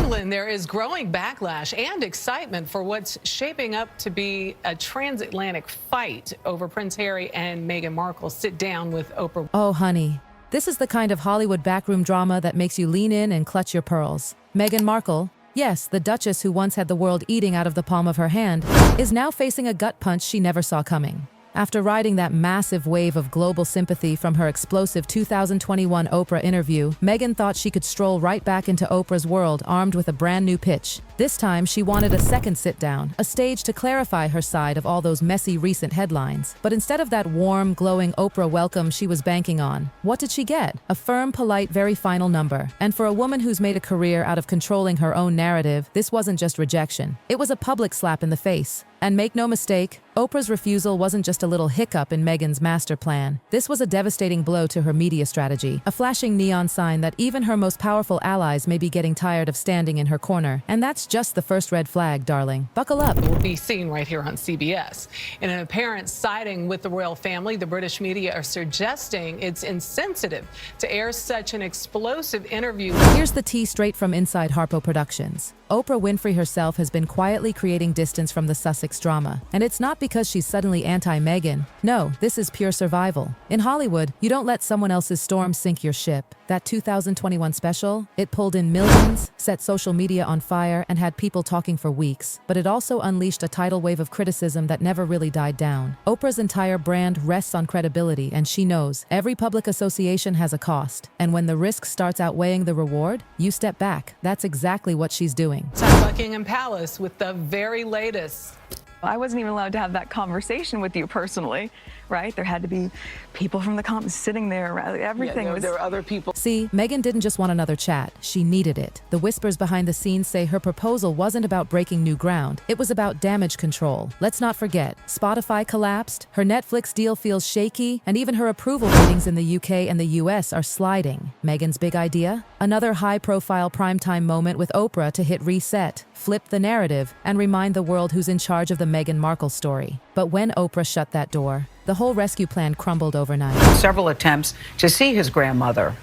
England, there is growing backlash and excitement for what's shaping up to be a transatlantic fight over Prince Harry and Meghan Markle sit down with Oprah. Oh, honey. This is the kind of Hollywood backroom drama that makes you lean in and clutch your pearls. Meghan Markle, yes, the Duchess who once had the world eating out of the palm of her hand, is now facing a gut punch she never saw coming. After riding that massive wave of global sympathy from her explosive 2021 Oprah interview, Meghan thought she could stroll right back into Oprah's world armed with a brand new pitch. This time, she wanted a second sit-down, a stage to clarify her side of all those messy recent headlines. But instead of that warm, glowing Oprah welcome she was banking on, what did she get? A firm, polite, very final number. And for a woman who's made a career out of controlling her own narrative, this wasn't just rejection. It was a public slap in the face. And make no mistake, Oprah's refusal wasn't just a little hiccup in Meghan's master plan. This was a devastating blow to her media strategy, a flashing neon sign that even her most powerful allies may be getting tired of standing in her corner. And that's just the first red flag, darling. Buckle up. Will be seen right here on CBS. In an apparent siding with the royal family, the British media are suggesting it's insensitive to air such an explosive interview. Here's the tea straight from inside Harpo Productions. Oprah Winfrey herself has been quietly creating distance from the Sussex drama. And it's not because she's suddenly anti-Meghan. No, this is pure survival. In Hollywood, you don't let someone else's storm sink your ship. That 2021 special, it pulled in millions, set social media on fire, and had people talking for weeks. But it also unleashed a tidal wave of criticism that never really died down. Oprah's entire brand rests on credibility, and she knows every public association has a cost. And when the risk starts outweighing the reward, you step back. That's exactly what she's doing. At Buckingham Palace with the very latest. I wasn't even allowed to have that conversation with you personally, right? There had to be people from the comments sitting there. Everything was... There were other people. See, Meghan didn't just want another chat. She needed it. The whispers behind the scenes say her proposal wasn't about breaking new ground. It was about damage control. Let's not forget, Spotify collapsed, her Netflix deal feels shaky, and even her approval ratings in the UK and the US are sliding. Meghan's big idea? Another high-profile primetime moment with Oprah to hit reset, flip the narrative, and remind the world who's in charge of the Meghan Markle story. But when Oprah shut that door, the whole rescue plan crumbled overnight. Several attempts to see his grandmother.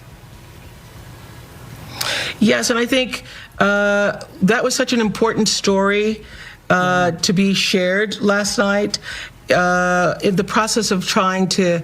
Yes, and I think that was such an important story to be shared last night. In the process of trying to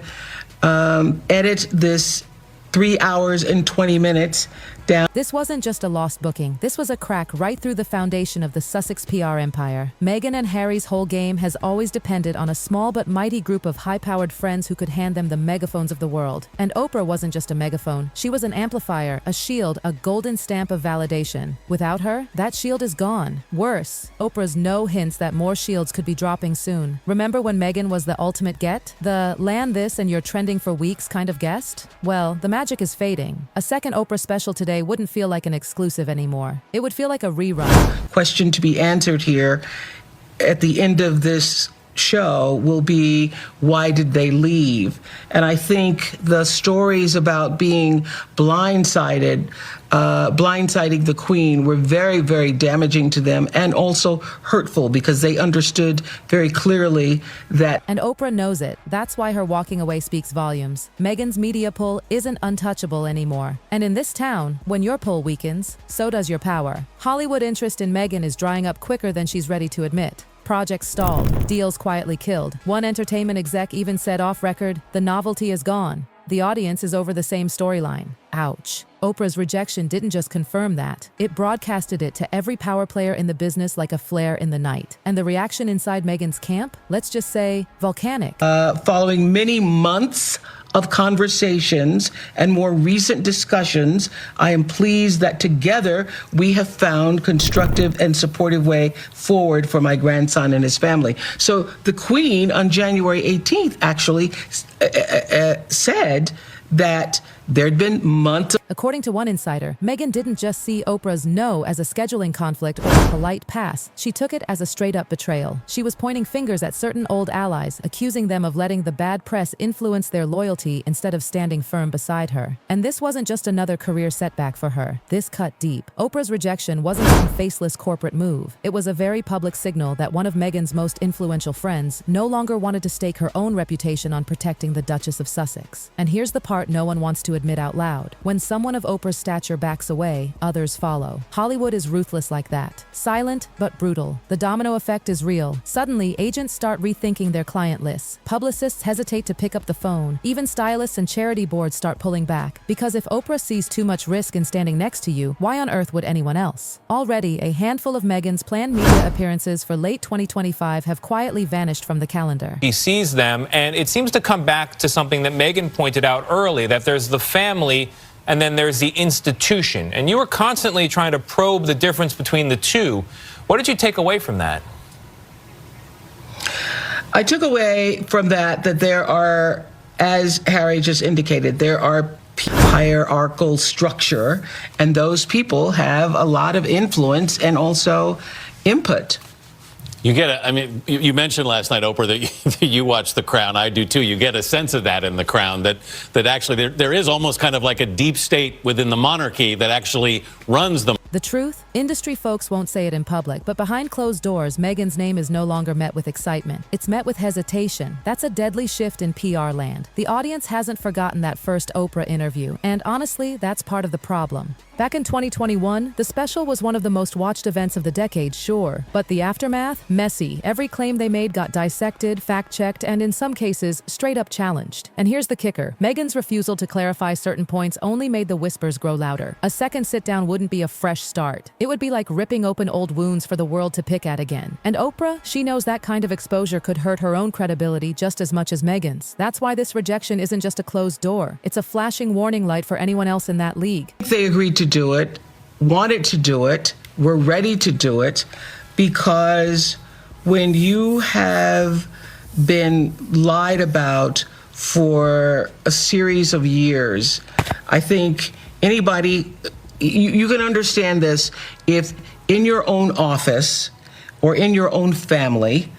edit this 3 hours and 20 minutes down. This wasn't just a lost booking. This was a crack right through the foundation of the Sussex PR empire. Meghan and Harry's whole game has always depended on a small but mighty group of high-powered friends who could hand them the megaphones of the world. And Oprah wasn't just a megaphone. She was an amplifier, a shield, a golden stamp of validation. Without her, that shield is gone. Worse, Oprah's no hints that more shields could be dropping soon. Remember when Meghan was the ultimate get? The land this and you're trending for weeks kind of guest? Well, the magic is fading. A second Oprah special today wouldn't feel like an exclusive anymore. It would feel like a rerun. Question to be answered here at the end of this show will be, why did they leave? And I think the stories about being blindsiding the Queen were very, very damaging to them and also hurtful because they understood very clearly that. And Oprah knows it. That's why her walking away speaks volumes. Meghan's media pull isn't untouchable anymore. And in this town, when your pull weakens, so does your power. Hollywood interest in Meghan is drying up quicker than she's ready to admit. Projects stalled, deals quietly killed. One entertainment exec even said off record, the novelty is gone. The audience is over the same storyline. Ouch. Oprah's rejection didn't just confirm that. It broadcasted it to every power player in the business like a flare in the night. And the reaction inside Meghan's camp? Let's just say, volcanic. Following many months of conversations and more recent discussions, I am pleased that together we have found constructive and supportive way forward for my grandson and his family. So the Queen on January 18th actually said that there'd been months. According to one insider, Meghan didn't just see Oprah's no as a scheduling conflict or a polite pass. She took it as a straight-up betrayal. She was pointing fingers at certain old allies, accusing them of letting the bad press influence their loyalty instead of standing firm beside her. And this wasn't just another career setback for her. This cut deep. Oprah's rejection wasn't some faceless corporate move. It was a very public signal that one of Meghan's most influential friends no longer wanted to stake her own reputation on protecting the Duchess of Sussex. And here's the part no one wants to to admit out loud. When someone of Oprah's stature backs away, others follow. Hollywood is ruthless like that. Silent, but brutal. The domino effect is real. Suddenly, agents start rethinking their client lists. Publicists hesitate to pick up the phone. Even stylists and charity boards start pulling back. Because if Oprah sees too much risk in standing next to you, why on earth would anyone else? Already, a handful of Meghan's planned media appearances for late 2025 have quietly vanished from the calendar. He sees them, and it seems to come back to something that Meghan pointed out early, that there's the family and then there's the institution. And you were constantly trying to probe the difference between the two. What did you take away from that? I took away from that there are, as Harry just indicated, there are hierarchical structure, and those people have a lot of influence and also input. You get I mean, you mentioned last night, Oprah, that you watch The Crown. I do too. You get a sense of that in The Crown, that actually there is almost kind of like a deep state within the monarchy that actually runs them. The truth? Industry folks won't say it in public, but behind closed doors, Meghan's name is no longer met with excitement. It's met with hesitation. That's a deadly shift in PR land. The audience hasn't forgotten that first Oprah interview, and honestly, that's part of the problem. Back in 2021, the special was one of the most watched events of the decade, sure, but the aftermath? Messy. Every claim they made got dissected, fact-checked, and in some cases, straight up challenged. And here's the kicker. Meghan's refusal to clarify certain points only made the whispers grow louder. A second sit-down wouldn't be a fresh start. It would be like ripping open old wounds for the world to pick at again. And Oprah, she knows that kind of exposure could hurt her own credibility just as much as Meghan's. That's why this rejection isn't just a closed door. It's a flashing warning light for anyone else in that league. They agreed to do it, wanted to do it, were ready to do it, because when you have been lied about for a series of years, I think anybody, you can understand this if in your own office or in your own family,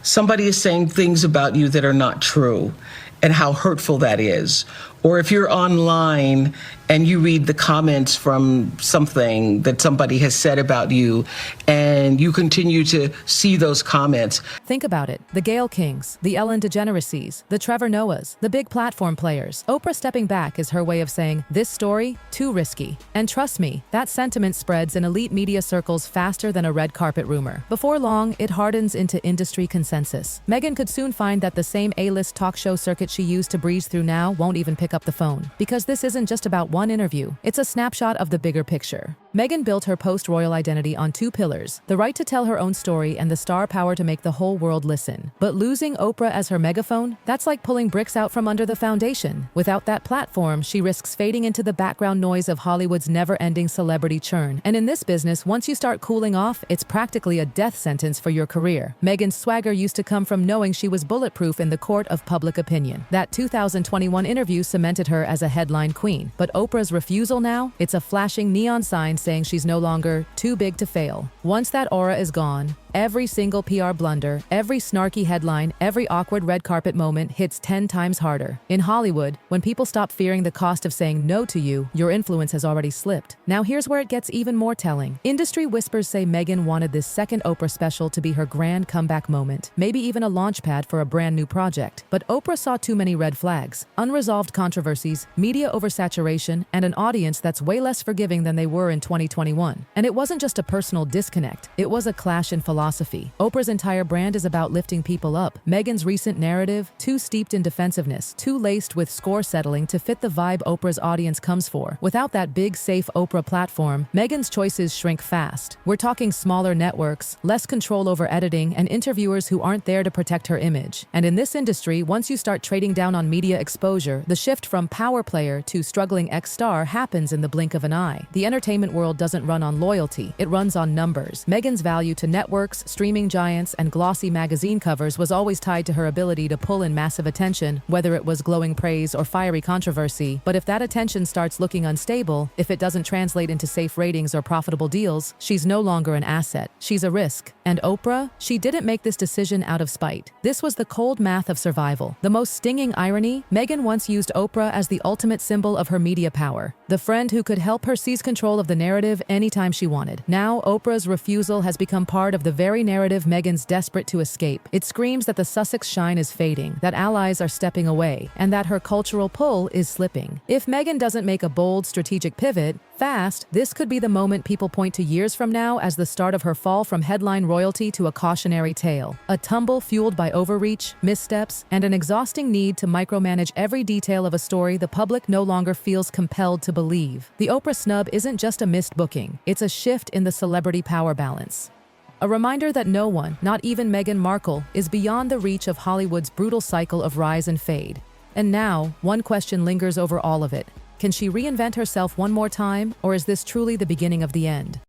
somebody is saying things about you that are not true and how hurtful that is. Or if you're online and you read the comments from something that somebody has said about you and you continue to see those comments. Think about it. The Gayle Kings, the Ellen DeGenereses, the Trevor Noahs, the big platform players. Oprah stepping back is her way of saying, this story, too risky. And trust me, that sentiment spreads in elite media circles faster than a red carpet rumor. Before long, it hardens into industry consensus. Meghan could soon find that the same A-list talk show circuit she used to breeze through now won't even pick up the phone. Because this isn't just about one interview, it's a snapshot of the bigger picture. Meghan built her post-royal identity on two pillars, the right to tell her own story and the star power to make the whole world listen. But losing Oprah as her megaphone, that's like pulling bricks out from under the foundation. Without that platform, she risks fading into the background noise of Hollywood's never-ending celebrity churn. And in this business, once you start cooling off, it's practically a death sentence for your career. Meghan's swagger used to come from knowing she was bulletproof in the court of public opinion. That 2021 interview cemented her as a headline queen. But Oprah's refusal now? It's a flashing neon sign saying she's no longer too big to fail. Once that aura is gone, every single PR blunder, every snarky headline, every awkward red carpet moment hits 10 times harder. In Hollywood, when people stop fearing the cost of saying no to you, your influence has already slipped. Now here's where it gets even more telling. Industry whispers say Meghan wanted this second Oprah special to be her grand comeback moment, maybe even a launchpad for a brand new project. But Oprah saw too many red flags, unresolved controversies, media oversaturation, and an audience that's way less forgiving than they were in 2021. And it wasn't just a personal disconnect, it was a clash in philosophy. Oprah's entire brand is about lifting people up. Meghan's recent narrative, too steeped in defensiveness, too laced with score settling to fit the vibe Oprah's audience comes for. Without that big, safe Oprah platform, Meghan's choices shrink fast. We're talking smaller networks, less control over editing, and interviewers who aren't there to protect her image. And in this industry, once you start trading down on media exposure, the shift from power player to struggling ex-star happens in the blink of an eye. The entertainment world doesn't run on loyalty, it runs on numbers. Meghan's value to networks, streaming giants, and glossy magazine covers was always tied to her ability to pull in massive attention, whether it was glowing praise or fiery controversy. But if that attention starts looking unstable, if it doesn't translate into safe ratings or profitable deals, she's no longer an asset. She's a risk. And Oprah? She didn't make this decision out of spite. This was the cold math of survival. The most stinging irony, Meghan once used Oprah as the ultimate symbol of her media power. The friend who could help her seize control of the narrative anytime she wanted. Now, Oprah's refusal has become part of the very narrative Meghan's desperate to escape. It screams that the Sussex shine is fading, that allies are stepping away, and that her cultural pull is slipping. If Meghan doesn't make a bold, strategic pivot, fast, this could be the moment people point to years from now as the start of her fall from headline royalty to a cautionary tale. A tumble fueled by overreach, missteps, and an exhausting need to micromanage every detail of a story the public no longer feels compelled to believe. The Oprah snub isn't just a missed booking, it's a shift in the celebrity power balance. A reminder that no one, not even Meghan Markle, is beyond the reach of Hollywood's brutal cycle of rise and fade. And now, one question lingers over all of it. Can she reinvent herself one more time, or is this truly the beginning of the end?